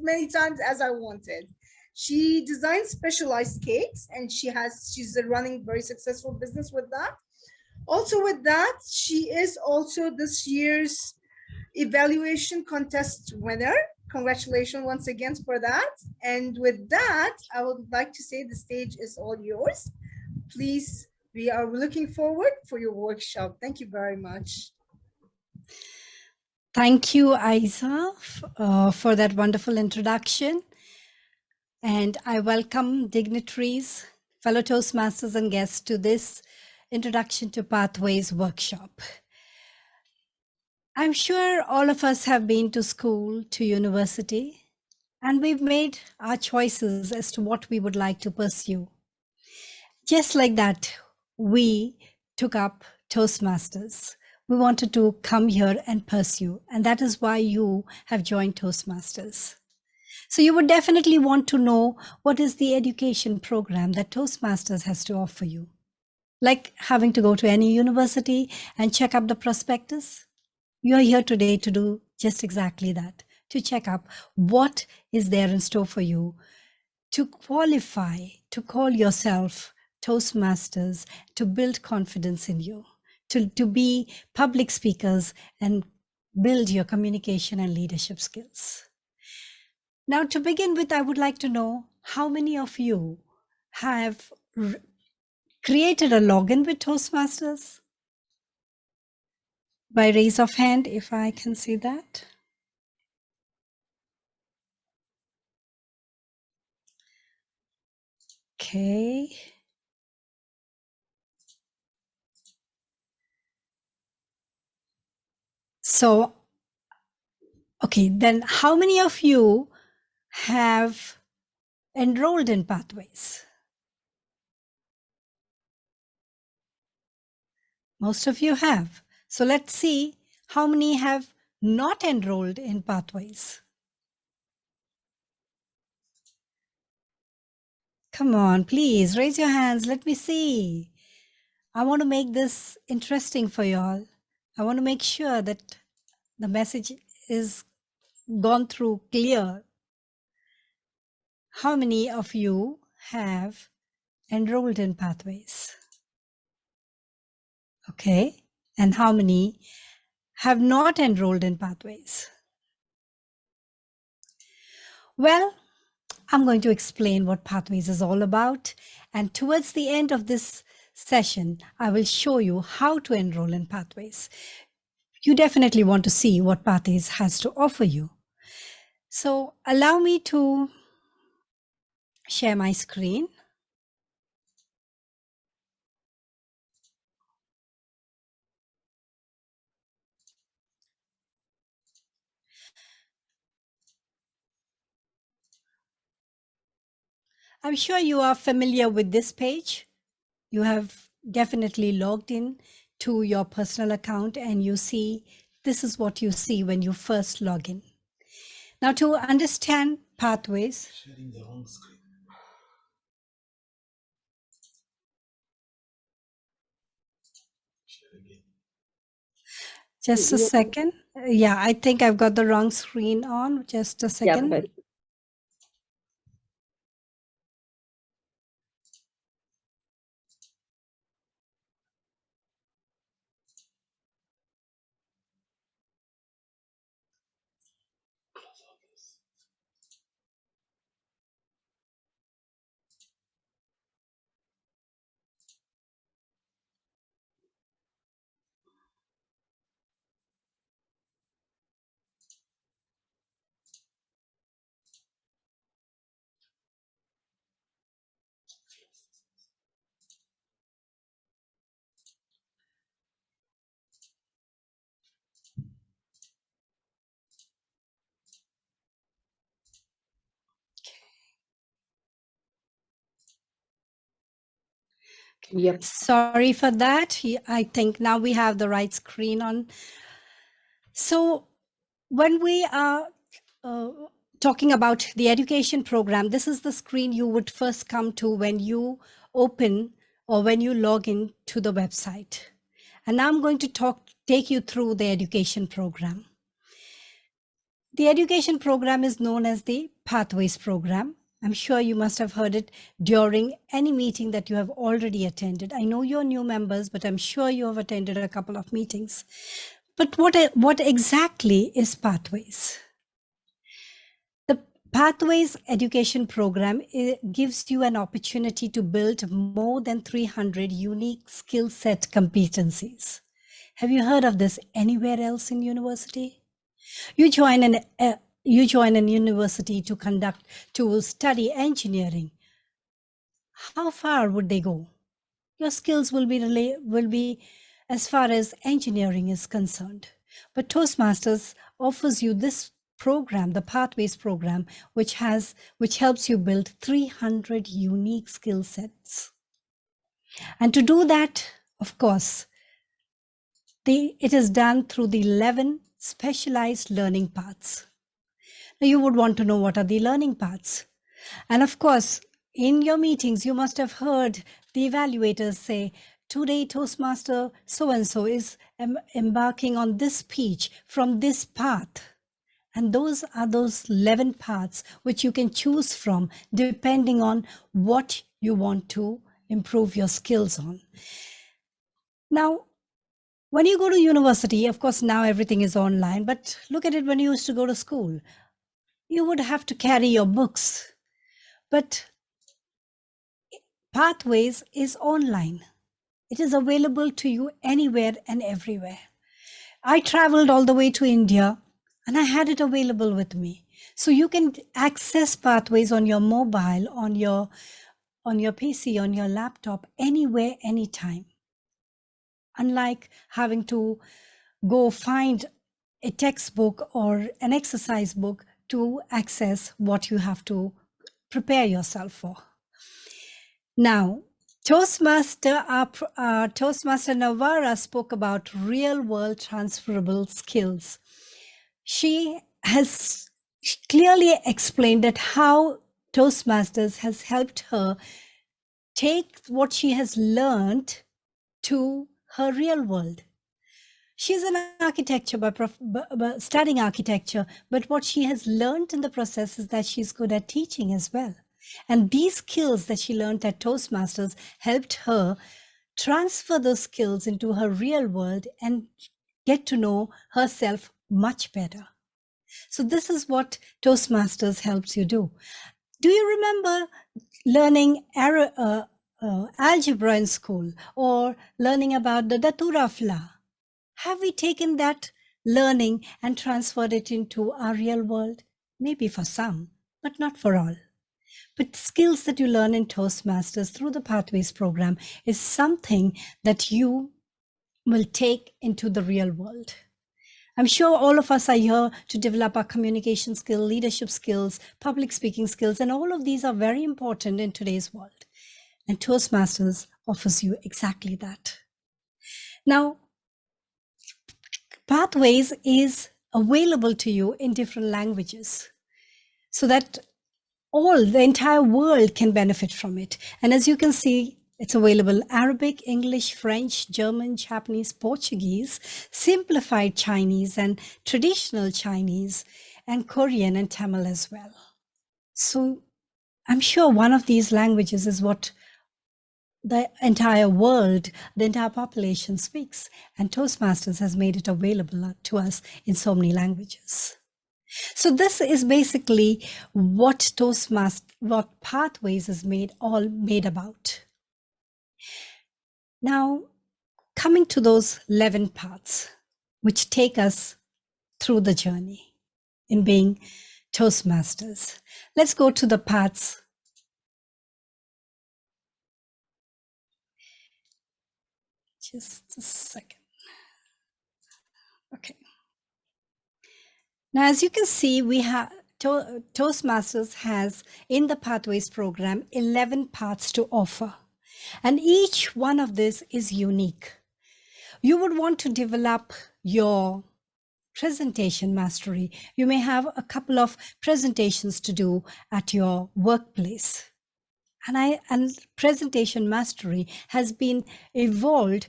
many times as I wanted. She designs specialized cakes, and she's running very successful business with that. Also with that, she is also this year's evaluation contest winner. Congratulations once again for that. And with that, I would like to say the stage is all yours. Please, we are looking forward for your workshop. Thank you very much. Thank you, Aiza, for that wonderful introduction. And I welcome dignitaries, fellow Toastmasters and guests to this Introduction to Pathways workshop. I'm sure all of us have been to school, to university, and we've made our choices as to what we would like to pursue. Just like that, we took up Toastmasters. We wanted to come here and pursue, and that is why you have joined Toastmasters. So you would definitely want to know what is the education program that Toastmasters has to offer you. Like having to go to any university and check up the prospectus. You're here today to do just exactly that, to check up what is there in store for you, to qualify, to call yourself Toastmasters, to build confidence in you, to be public speakers and build your communication and leadership skills. Now, to begin with, I would like to know how many of you have created a login with Toastmasters? By raise of hand, if I can see that. Okay. So, okay, then how many of you have enrolled in Pathways? Most of you have. So let's see how many have not enrolled in Pathways. Come on, please raise your hands. Let me see. I want to make this interesting for you all. I want to make sure that the message is gone through clear. How many of you have enrolled in Pathways? Okay. And how many have not enrolled in Pathways? Well, I'm going to explain what Pathways is all about. And towards the end of this session, I will show you how to enroll in Pathways. You definitely want to see what Pathways has to offer you. So allow me to share my screen. I'm sure you are familiar with this page. You have definitely logged in to your personal account and you see, this is what you see when you first log in. Now to understand Pathways. Sharing the wrong screen. Share again. Just a second. Yeah, I think I've got the wrong screen on. Just a second. Yeah, Yep. Sorry for that. I think now we have the right screen on. So when we are talking about the education program, this is the screen you would first come to when you open or when you log in to the website. And now I'm going to take you through the education program. The education program is known as the Pathways Program. I'm sure you must have heard it during any meeting that you have already attended. I know you're new members, but I'm sure you have attended a couple of meetings. But what exactly is Pathways? The Pathways education program gives you an opportunity to build more than 300 unique skill set competencies. Have you heard of this anywhere else in university? You join an university to study engineering. How far would they go? Your skills will be as far as engineering is concerned. But Toastmasters offers you this program, the Pathways program, which helps you build 300 unique skill sets. And to do that, of course, it is done through the 11 specialized learning paths. Now you would want to know what are the learning paths. And of course, in your meetings, you must have heard the evaluators say, today Toastmaster so-and-so is embarking on this speech from this path. And those are those 11 paths which you can choose from depending on what you want to improve your skills on. Now, when you go to university, of course, now everything is online, but look at it when you used to go to school. You would have to carry your books. But Pathways is online. It is available to you anywhere and everywhere. I traveled all the way to India and I had it available with me. So you can access Pathways on your mobile, on your PC, on your laptop, anywhere, anytime. Unlike having to go find a textbook or an exercise book to access what you have to prepare yourself for. Now, Toastmaster Navara spoke about real-world transferable skills. She has clearly explained that how Toastmasters has helped her take what she has learned to her real world. She's an architecture by studying architecture, but what she has learned in the process is that she's good at teaching as well. And these skills that she learned at Toastmasters helped her transfer those skills into her real world and get to know herself much better. So this is what Toastmasters helps you do. Do you remember learning algebra in school or learning about the Datura Fla? Have we taken that learning and transferred it into our real world? Maybe for some, but not for all. But skills that you learn in Toastmasters through the Pathways program is something that you will take into the real world. I'm sure all of us are here to develop our communication skills, leadership skills, public speaking skills, and all of these are very important in today's world. And Toastmasters offers you exactly that. Now, Pathways is available to you in different languages so that the entire world can benefit from it. And as you can see, it's available Arabic, English, French, German, Japanese, Portuguese, simplified Chinese and traditional Chinese, and Korean and Tamil as well. So I'm sure one of these languages is what the entire world, the entire population speaks, and Toastmasters has made it available to us in so many languages. So this is basically what Pathways is made about. Now, coming to those 11 paths, which take us through the journey in being Toastmasters. Let's go to the paths. Just a second. Okay. Now, as you can see, we have Toastmasters has in the Pathways program 11 paths to offer, and each one of this is unique. You would want to develop your presentation mastery. You may have a couple of presentations to do at your workplace. And presentation mastery has been evolved.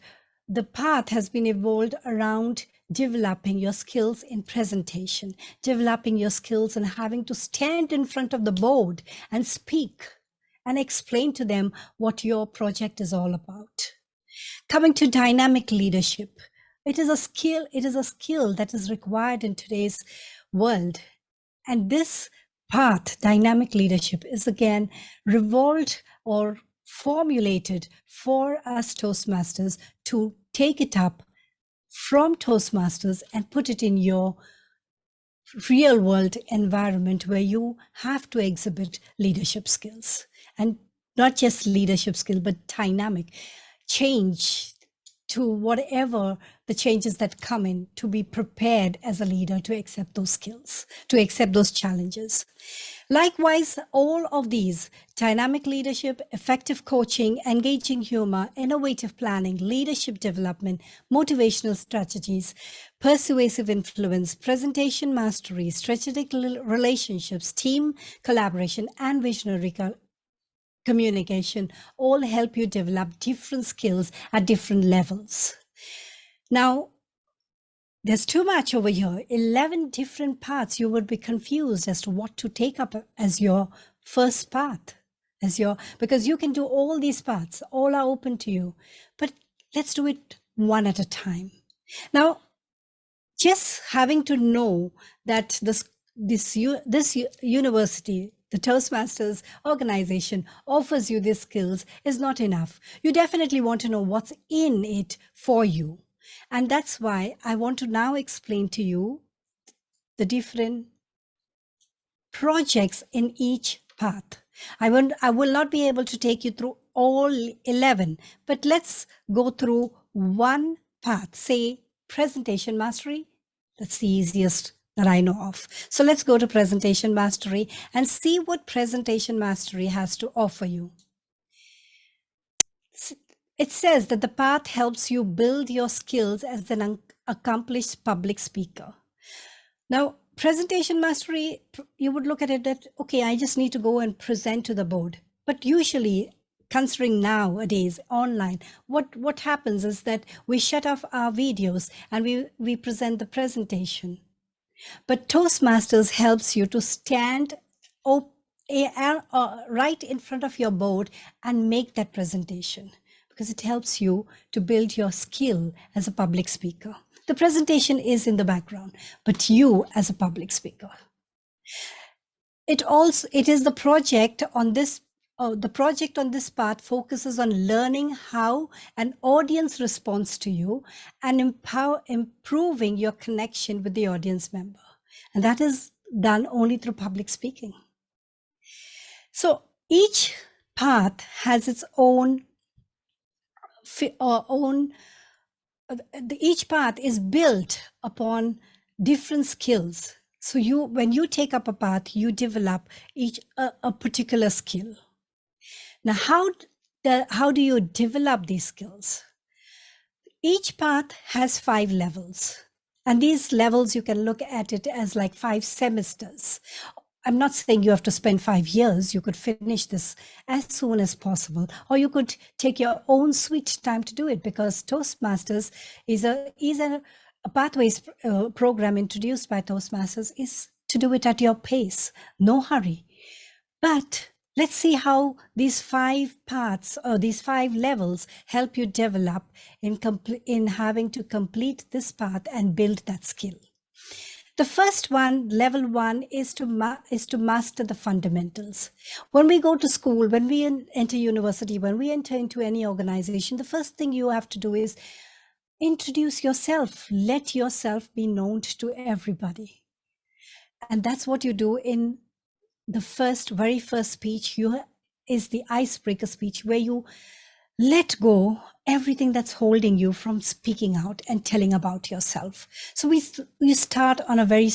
The path has been evolved around developing your skills in presentation, developing your skills in having to stand in front of the board and speak and explain to them what your project is all about. Coming to dynamic leadership, it is a skill that is required in today's world. And this path, dynamic leadership, is again revolved or formulated for us Toastmasters to take it up from Toastmasters and put it in your real world environment where you have to exhibit leadership skills, and not just leadership skill, but dynamic change to whatever the changes that come in, to be prepared as a leader to accept those skills, to accept those challenges. Likewise, all of these, dynamic leadership, effective coaching, engaging humor, innovative planning, leadership development, motivational strategies, persuasive influence, presentation mastery, strategic relationships, team collaboration, and visionary communication all help you develop different skills at different levels. Now, there's too much over here. 11 different paths. You would be confused as to what to take up as your first path, because you can do all these paths, all are open to you, but let's do it one at a time. Now, just having to know that this university, the Toastmasters organization, offers you these skills is not enough. You definitely want to know what's in it for you. And that's why I want to now explain to you the different projects in each path. I will not be able to take you through all 11, but let's go through one path. Say presentation mastery. That's the easiest that I know of. So let's go to presentation mastery and see what presentation mastery has to offer you. It says that the path helps you build your skills as an accomplished public speaker. Now, presentation mastery, you would look at it that, okay, I just need to go and present to the board. But usually, considering nowadays online, what happens is that we shut off our videos and we present the presentation. But Toastmasters helps you to stand right in front of your board and make that presentation, because it helps you to build your skill as a public speaker. The presentation is in the background, but you as a public speaker. It is the project on this. The project on this part focuses on learning how an audience responds to you and improving your connection with the audience member. And that is done only through public speaking. So each path has its own, each path is built upon different skills. So when you take up a path, you develop a particular skill. Now, how do you develop these skills? Each path has 5 levels. And these levels, you can look at it as like 5 semesters. I'm not saying you have to spend 5 years. You could finish this as soon as possible, or you could take your own sweet time to do it, because Toastmasters is a pathways program introduced by Toastmasters is to do it at your pace, no hurry. But let's see how these 5 paths or these 5 levels help you develop in having to complete this path and build that skill. The first one, level 1, is to master the fundamentals. When we go to school, when we enter university, when we enter into any organization, the first thing you have to do is introduce yourself. Let yourself be known to everybody. And that's what you do in the very first speech. Is the icebreaker speech, where you let go everything that's holding you from speaking out and telling about yourself. So we start on a very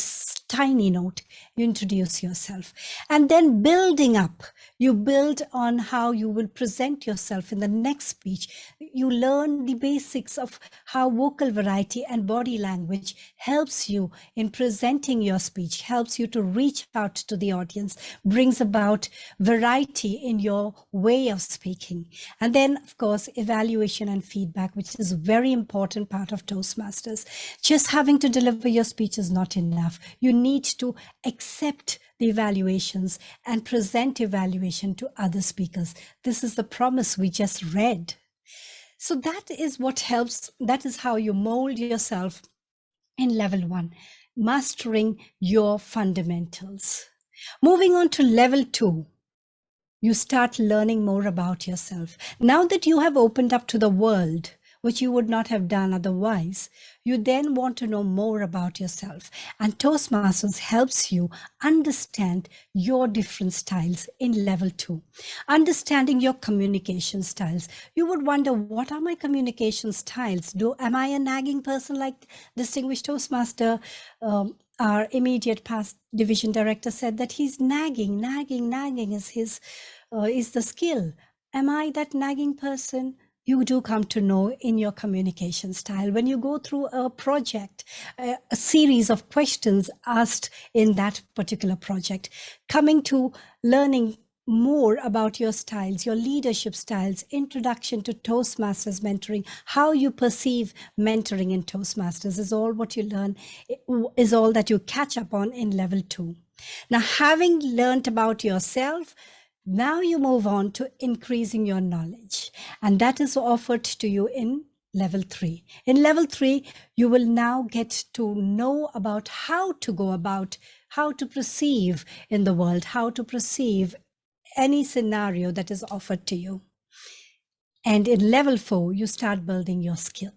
tiny note. You introduce yourself, and then building up, you build on how you will present yourself in the next speech. You learn the basics of how vocal variety and body language helps you in presenting your speech, helps you to reach out to the audience, brings about variety in your way of speaking. And then, of course, evaluation evaluation and feedback, which is a very important part of Toastmasters. Just having to deliver your speech is not enough. You need to accept the evaluations and present evaluation to other speakers. This is the promise we just read. So that is what helps. That is how you mold yourself in level 1, mastering your fundamentals. Moving on to level 2, you start learning more about yourself. Now that you have opened up to the world, which you would not have done otherwise, you then want to know more about yourself. And Toastmasters helps you understand your different styles in level 2. Understanding your communication styles. You would wonder, what are my communication styles? Am I a nagging person like distinguished Toastmaster? Our immediate past division director said that he's nagging is his is the skill. Am I that nagging person? You do come to know in your communication style when you go through a project, a series of questions asked in that particular project, coming to learning more about your styles, your leadership styles, introduction to Toastmasters mentoring, how you perceive mentoring in Toastmasters is all what you learn, is all that you catch up on in level 2. Now, having learned about yourself, now you move on to increasing your knowledge, and that is offered to you in level 3. In level 3, you will now get to know about how to go about, how to perceive in the world, how to perceive any scenario that is offered to you. And in level 4, you start building your skill.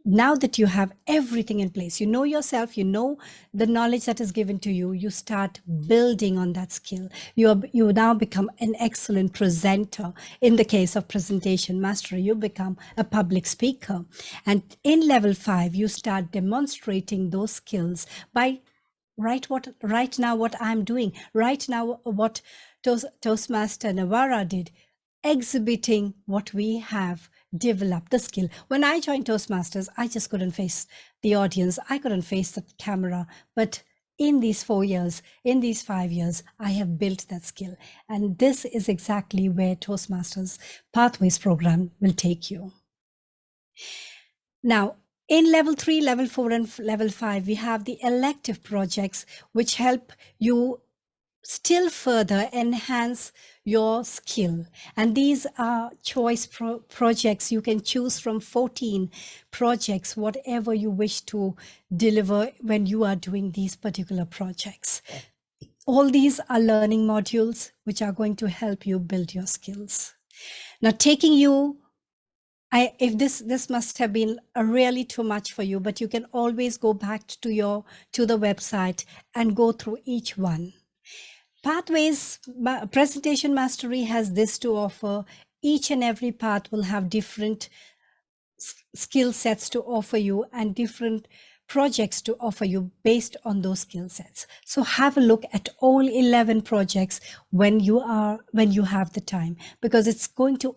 Now that you have everything in place, you know yourself, you know the knowledge that is given to you, you start building on that skill. You now become an excellent presenter. In the case of presentation mastery, you become a public speaker. And in level 5, you start demonstrating those skills by right now what I'm doing, right now what Toastmaster Navarra did, exhibiting what we have developed, the skill. When I joined Toastmasters, I just couldn't face the audience. I couldn't face the camera. But in these 4 years, in these 5 years, I have built that skill. And this is exactly where Toastmasters Pathways program will take you. Now, in level 3, level 4, and level 5, we have the elective projects, which help you still further enhance your skill. And these are choice projects. You can choose from 14 projects, whatever you wish to deliver when you are doing these particular projects. All these are learning modules which are going to help you build your skills. Now, taking you, if this must have been really too much for you, but you can always go back to the website and go through each one. Pathways Presentation Mastery has this to offer. Each and every path will have different skill sets to offer you and different projects to offer you based on those skill sets. So have a look at all 11 projects when you have the time, because it's going to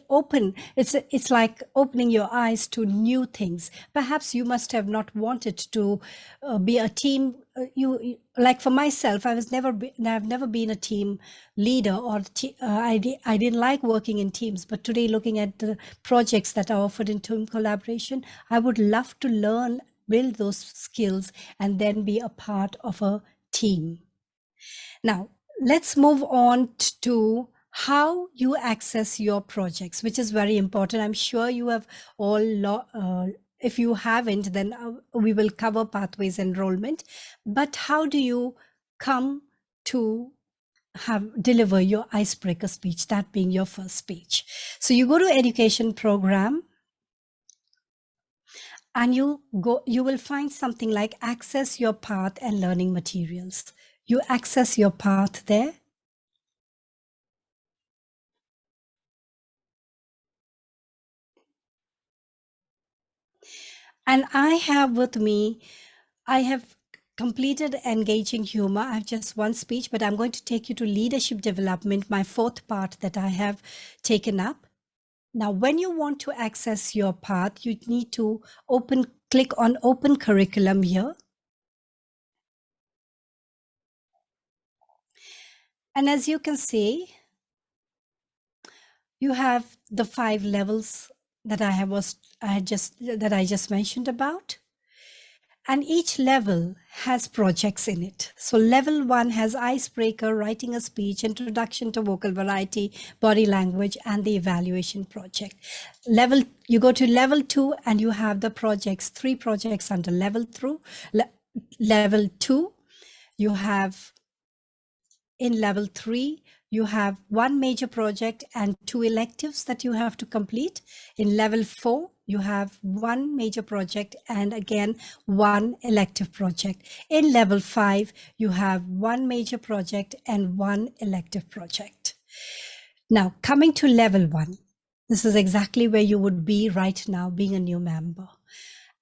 open, it's like opening your eyes to new things. Perhaps you must have not wanted to be a team. Like for myself, I've never been a team leader, or I didn't like working in teams. But today, looking at the projects that are offered in team collaboration, I would love to learn, build those skills, and then be a part of a team. Now, let's move on to how you access your projects, which is very important. I'm sure you have all, if you haven't, then we will cover pathways enrollment. But how do you come to deliver your icebreaker speech, that being your first speech? So you go to education program, and you will find something like access your path and learning materials. You access your path there. And I have with me, I have completed engaging humor. I have just one speech, but I'm going to take you to leadership development, my 4th part that I have taken up. Now, when you want to access your path, you need to click on open curriculum here. And as you can see, you have the 5 levels that I just mentioned about. And each level has projects in it. So level 1 has icebreaker, writing a speech, introduction to vocal variety, body language, and the evaluation project. You go to level 2 and you have the projects, 3 projects under level 2. You have in level 3, you have 1 major project and 2 electives that you have to complete. In level 4, you have 1 major project and again 1 elective project. In level 5, you have 1 major project and 1 elective project. Now, coming to level 1, this is exactly where you would be right now, being a new member.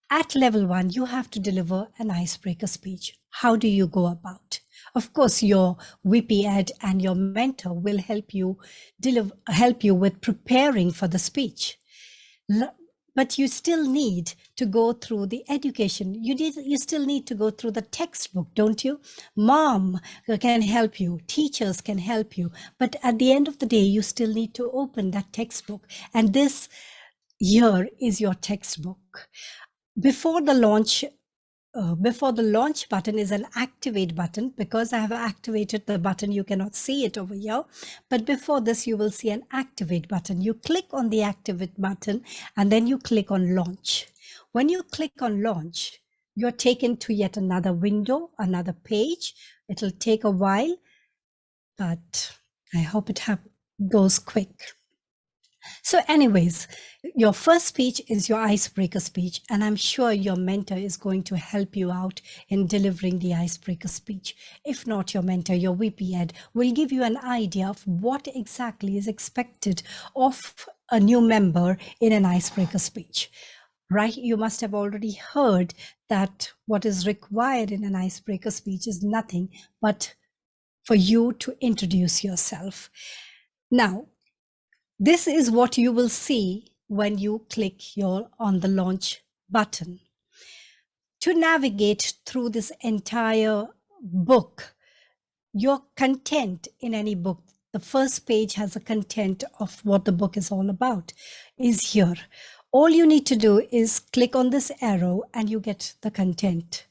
At level 1, you have to deliver an icebreaker speech. How do you go about? Of course, your VP Ed and your mentor will help you with preparing for the speech. But you still need to go through the education. You still need to go through the textbook, don't you? Mom can help you. Teachers can help you. But at the end of the day, you still need to open that textbook. And this year is your textbook. Before the launch button is an activate button. Because I have activated the button, you cannot see it over here. But before this, you will see an activate button. You click on the activate button and then you click on launch. When you click on launch, you're taken to yet another window, another page. It'll take a while, but I hope it goes quick. So anyways, your first speech is your icebreaker speech, and I'm sure your mentor is going to help you out in delivering the icebreaker speech. If not your mentor, your VP Ed will give you an idea of what exactly is expected of a new member in an icebreaker speech. Right? You must have already heard that what is required in an icebreaker speech is nothing but for you to introduce yourself. Now, this is what you will see when you click on the launch button. To navigate through this entire book, your content in any book, the first page has a content of what the book is all about, is here. All you need to do is click on this arrow and you get the content.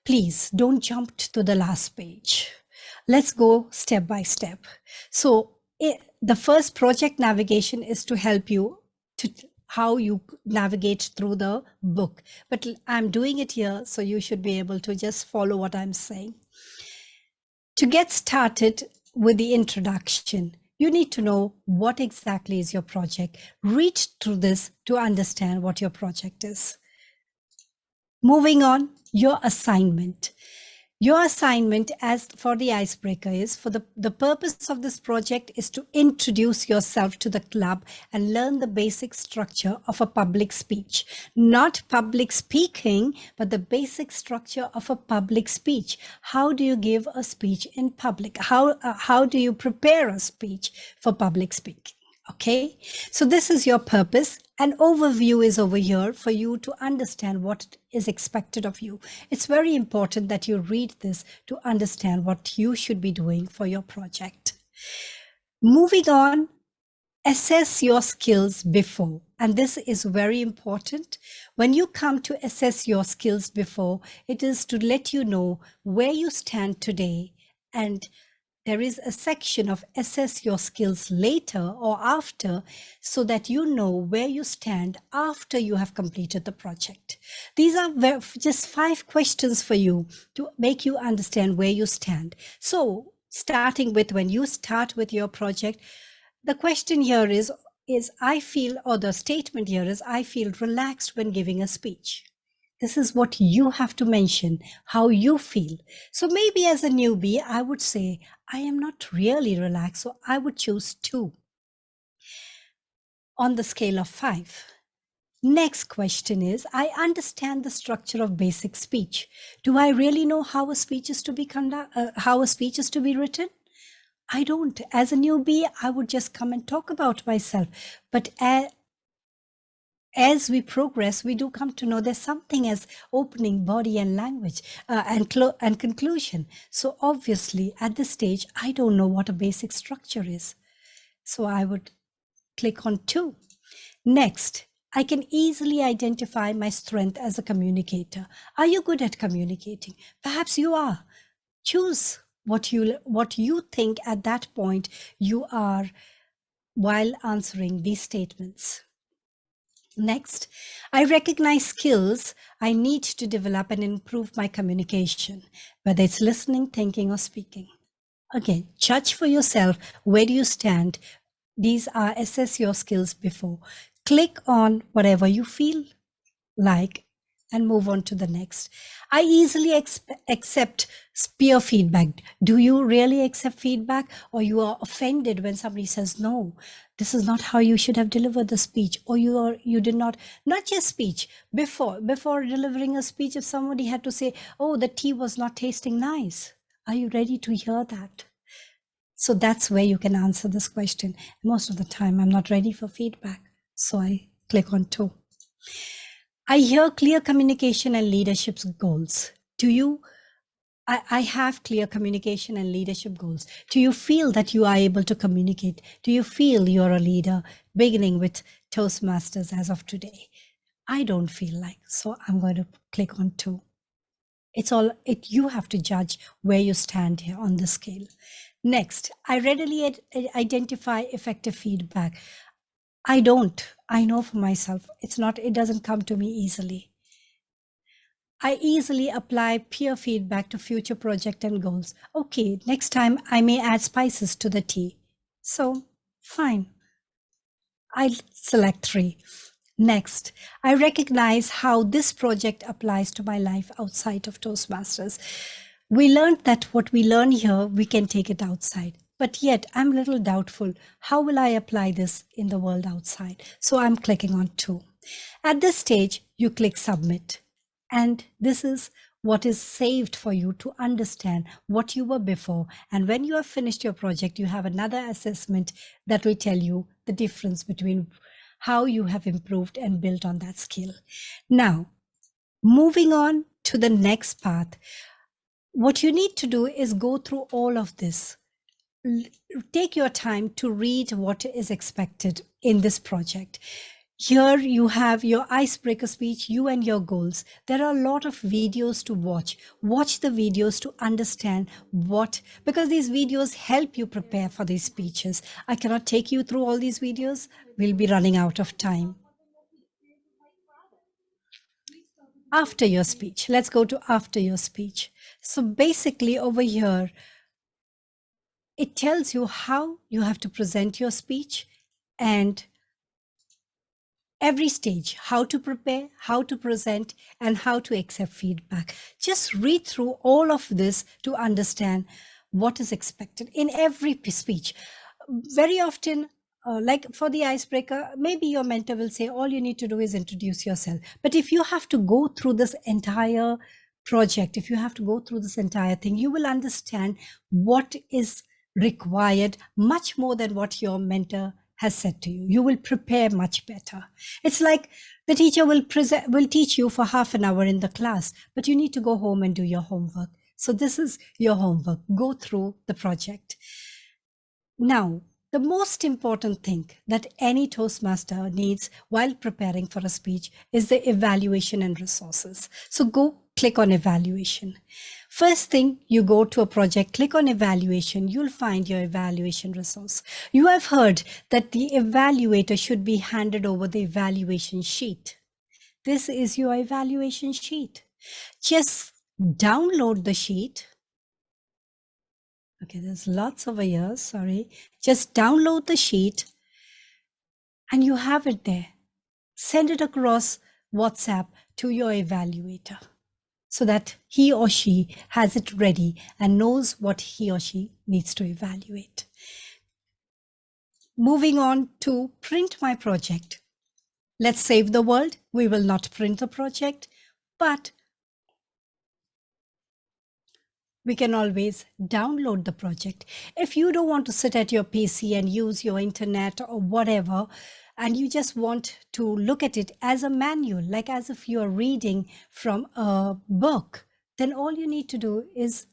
Please don't jump to the last page. Let's go step by step. So the first project navigation is to help you to how you navigate through the book. But I'm doing it here, so you should be able to just follow what I'm saying. To get started with the introduction, you need to know what exactly is your project. Read through this to understand what your project is. Moving on, your assignment. Your assignment as for the icebreaker is, for the purpose of this project is to introduce yourself to the club and learn the basic structure of a public speech. Not public speaking, but the basic structure of a public speech. How do you give a speech in public? How do you prepare a speech for public speaking? Okay, so this is your purpose. An overview is over here for you to understand what is expected of you. It's very important that you read this to understand what you should be doing for your project. Moving on, assess your skills before. And this is very important. When you come to assess your skills before, it is to let you know where you stand today, and there is a section of assess your skills later or after, so that you know where you stand after you have completed the project. These are just 5 questions for you to make you understand where you stand. So starting with when you start with your project, the question here is I feel, or the statement here is, I feel relaxed when giving a speech. This is what you have to mention, how you feel. So maybe as a newbie, I would say, I am not really relaxed, so I would choose 2 on the scale of 5. Next question is, I understand the structure of basic speech. Do I really know how a speech is to be written? I don't. As a newbie, I would just come and talk about myself. But as we progress, we do come to know there's something as opening, body and language, and conclusion. So obviously at this stage, I don't know what a basic structure is. So I would click on 2. Next, I can easily identify my strength as a communicator. Are you good at communicating? Perhaps you are. Choose what you think at that point you are while answering these statements. Next, I recognize skills I need to develop and improve my communication, whether it's listening, thinking, or speaking. Again, judge for yourself. Where do you stand? These are assess your skills before. Click on whatever you feel like and move on to the next. I easily accept peer feedback. Do you really accept feedback, or you are offended when somebody says, no, this is not how you should have delivered the speech, or you did not just speech, before delivering a speech, if somebody had to say, oh, the tea was not tasting nice, are you ready to hear that? So that's where you can answer this question. Most of the time, I'm not ready for feedback. So I click on 2. I hear clear communication and leadership goals. Do you? I have clear communication and leadership goals. Do you feel that you are able to communicate? Do you feel you're a leader, beginning with Toastmasters as of today? I don't feel like, so I'm going to click on 2. You have to judge where you stand here on the scale. Next, I readily identify effective feedback. I don't. I know for myself. It doesn't come to me easily. I easily apply peer feedback to future project and goals. Okay, next time I may add spices to the tea. So, fine. I select 3. Next, I recognize how this project applies to my life outside of Toastmasters. We learned that what we learn here, we can take it outside. But yet, I'm a little doubtful. How will I apply this in the world outside? So I'm clicking on 2. At this stage, you click submit. And this is what is saved for you to understand what you were before. And when you have finished your project, you have another assessment that will tell you the difference between how you have improved and built on that skill. Now, moving on to the next path, what you need to do is go through all of this. Take your time to read what is expected in this project. Here you have your icebreaker speech, you and your goals. There are a lot of videos to watch. Watch the videos to understand because these videos help you prepare for these speeches. I cannot take you through all these videos. We'll be running out of time. After your speech, let's go to after your speech. So basically over here, it tells you how you have to present your speech and every stage, how to prepare, how to present, and how to accept feedback. Just read through all of this to understand what is expected in every speech. Very often, like for the icebreaker, maybe your mentor will say, all you need to do is introduce yourself. But if you have to go through this entire project, if you have to go through this entire thing, you will understand what is required much more than what your mentor has said to you. You will prepare much better. It's like the teacher will teach you for half an hour in the class, but you need to go home and do your homework. So this is your homework. Go through the project. Now, the most important thing that any Toastmaster needs while preparing for a speech is the evaluation and resources. So go click on evaluation. First thing, you go to a project, click on evaluation, you'll find your evaluation resource. You have heard that the evaluator should be handed over the evaluation sheet. This is your evaluation sheet. Just download the sheet. Okay, there's lots over here, sorry. Just download the sheet and you have it there. Send it across WhatsApp to your evaluator, so that he or she has it ready and knows what he or she needs to evaluate. Moving on to print my project. Let's save the world. We will not print the project, but we can always download the project. If you don't want to sit at your PC and use your internet or whatever, and you just want to look at it as a manual, like as if you're reading from a book, then all you need to do is,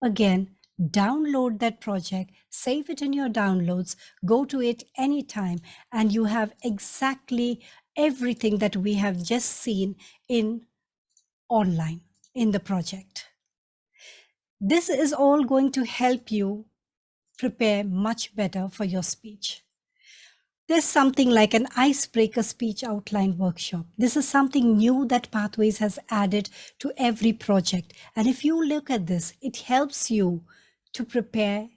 again, download that project, save it in your downloads, go to it anytime, and you have exactly everything that we have just seen in online in the project. This is all going to help you prepare much better for your speech. There's something like an icebreaker speech outline workshop. This is something new that Pathways has added to every project. And if you look at this, it helps you to prepare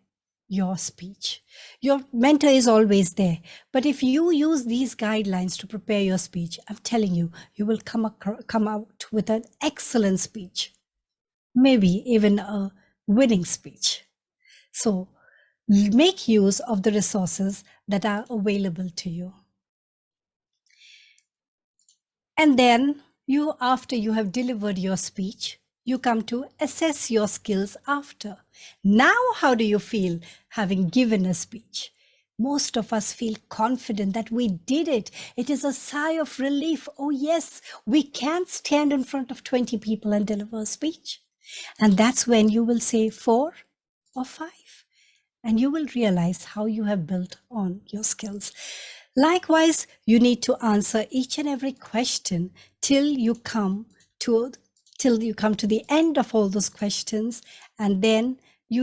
your speech. Your mentor is always there. But if you use these guidelines to prepare your speech, I'm telling you, you will come out with an excellent speech, maybe even a winning speech. So make use of the resources that are available to you. And then you, after you have delivered your speech, you come to assess your skills after. Now, how do you feel having given a speech? Most of us feel confident that we did it. It is a sigh of relief. Oh yes, we can stand in front of 20 people and deliver a speech. And that's when you will say 4 or 5. And you will realize how you have built on your skills. Likewise, you need to answer each and every question till you come to the end of all those questions, and then you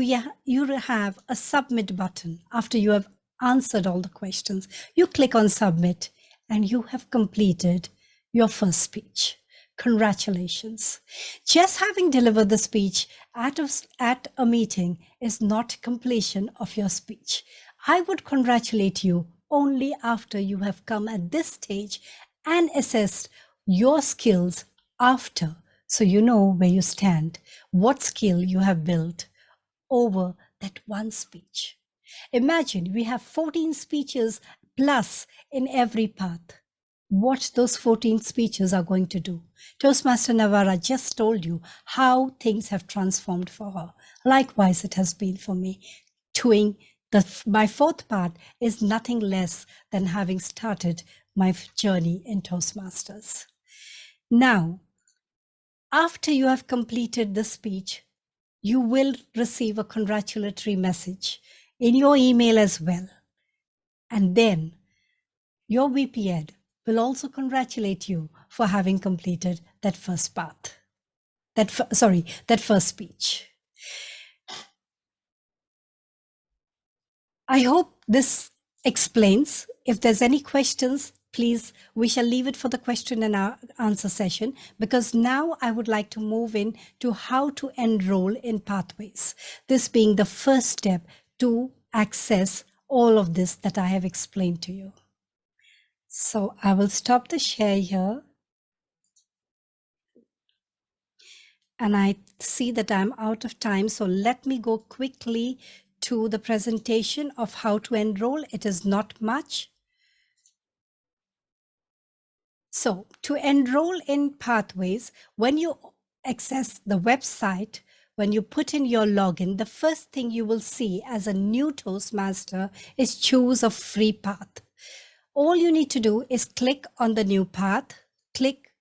have a submit button. After you have answered all the questions, you click on submit, and you have completed your first speech. Congratulations. Just having delivered the speech at a meeting is not completion of your speech. I would congratulate you only after you have come at this stage and assessed your skills after, so you know where you stand, what skill you have built over that one speech. Imagine we have 14 speeches plus in every path. What those 14 speeches are going to do. Toastmaster Navara just told you how things have transformed for her. Likewise, it has been for me. My fourth part is nothing less than having started my journey in Toastmasters. Now, after you have completed the speech, you will receive a congratulatory message in your email as well. And then your VP Ed will also congratulate you for having completed that first path. That first speech. I hope this explains. If there's any questions, please, we shall leave it for the question and answer session, because now I would like to move in to how to enroll in Pathways. This being the first step to access all of this that I have explained to you. So I will stop the share here. And I see that I'm out of time. So let me go quickly to the presentation of how to enroll. It is not much. So to enroll in Pathways, when you access the website, when you put in your login, the first thing you will see as a new Toastmaster is choose a free path. All you need to do is click on the new path,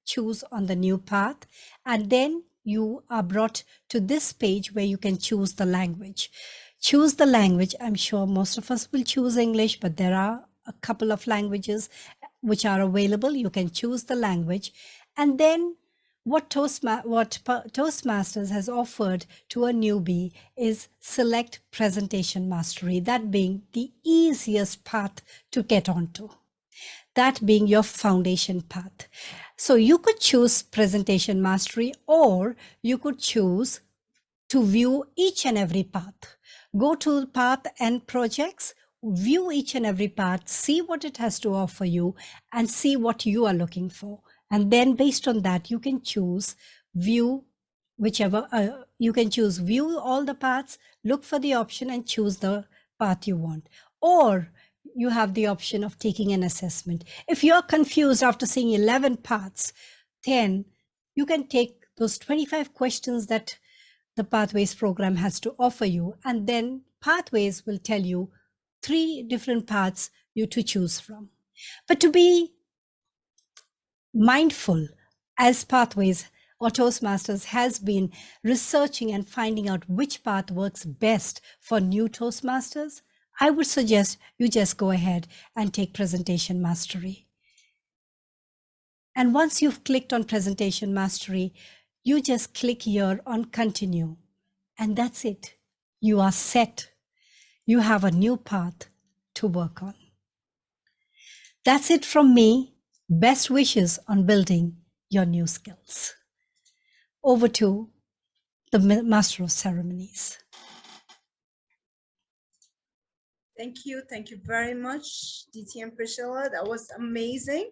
choose on the new path, and then you are brought to this page where you can choose the language. Choose the language. I'm sure most of us will choose English, but there are a couple of languages which are available. You can choose the language. And then what Toastmasters has offered to a newbie is select presentation mastery, that being the easiest path to get onto. That being your foundation path. So you could choose presentation mastery, or you could choose to view each and every path. Go to path and projects, view each and every path, see what it has to offer you, and see what you are looking for. And then based on that, you can choose view you can choose view all the paths, look for the option and choose the path you want. Or you have the option of taking an assessment. If you're confused after seeing 11 paths, then you can take those 25 questions that the Pathways program has to offer you, and then Pathways will tell you 3 different paths you to choose from. But to be mindful, as Pathways or Toastmasters has been researching and finding out which path works best for new Toastmasters, I would suggest you just go ahead and take presentation mastery. And once you've clicked on presentation mastery, you just click here on continue. And that's it. You are set. You have a new path to work on. That's it from me. Best wishes on building your new skills. Over to the Master of Ceremonies. Thank you very much, DT and Priscilla. That was amazing.